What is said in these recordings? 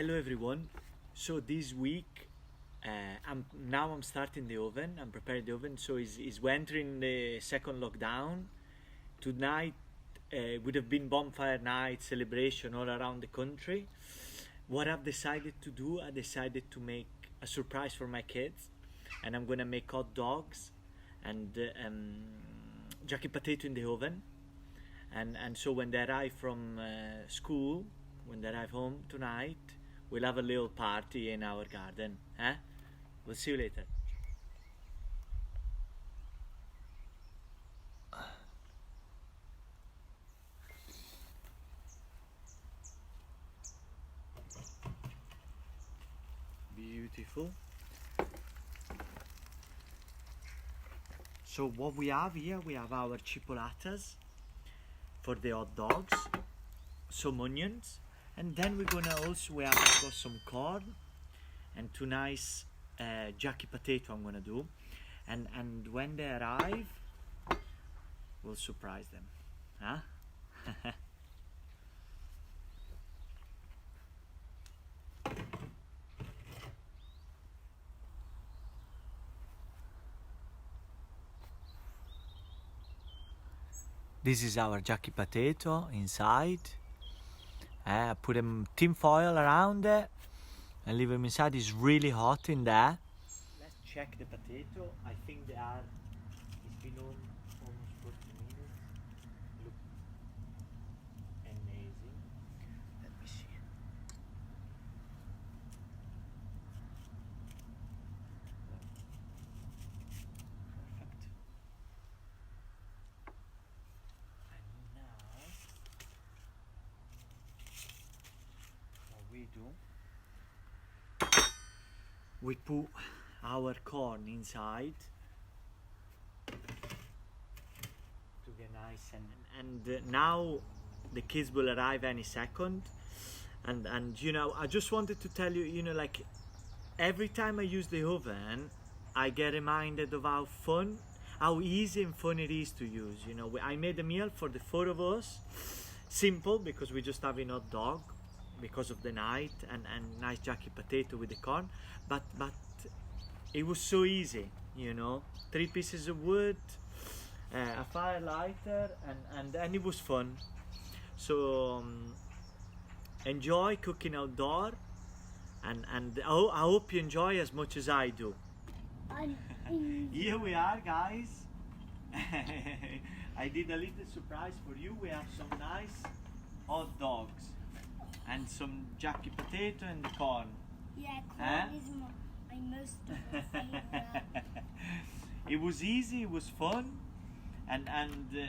Hello everyone. So this week, I'm starting the oven. I'm preparing the oven. So we're entering the second lockdown. Tonight would have been bonfire night celebration all around the country. What I've decided to do, I decided to make a surprise for my kids, and I'm gonna make hot dogs and jacket potato in the oven. And so when they arrive from school, when they arrive home tonight, we'll have a little party in our garden. We'll see you later. Beautiful. So what we have here, we have our chipolatas for the hot dogs, some onions, and then we have got some corn and two nice jacket potato I'm gonna do, and when they arrive, we'll surprise them, huh? This is our jacket potato inside. I put a tin foil around it and leave them inside. It's really hot in there. Let's check the potato. I think it's been on almost 40 minutes. Look amazing. Let me see. Perfect. And now what we do, we put our corn inside to get nice, and now the kids will arrive any second, and I just wanted to tell you, like every time I use the oven, I get reminded of how easy and fun it is to use. I made a meal for the four of us, simple because we just having hot dog because of the night, and nice jacket potato with the corn, but it was so easy, 3 pieces of wood, a fire lighter, and it was fun. So enjoy cooking outdoor, and I hope you enjoy as much as I do. Here we are, guys. I did a little surprise for you. We have some nice hot dogs and some jacket potato and the corn. Yeah, corn is my most favorite. It was easy, it was fun, and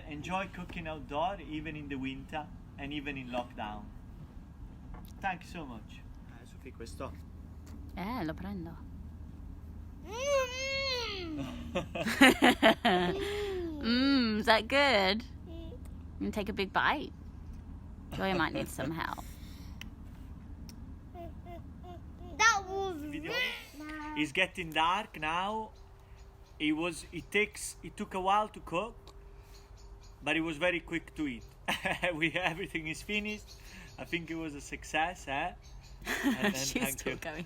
enjoy cooking outdoor even in the winter and even in lockdown. Thank you so much. Sofì, questo. Lo prendo. Is that good? You can take a big bite. Joy might need some help. That was really nice. It's getting dark now. It took a while to cook, but it was very quick to eat. Everything is finished. I think it was a success, eh? She's still going.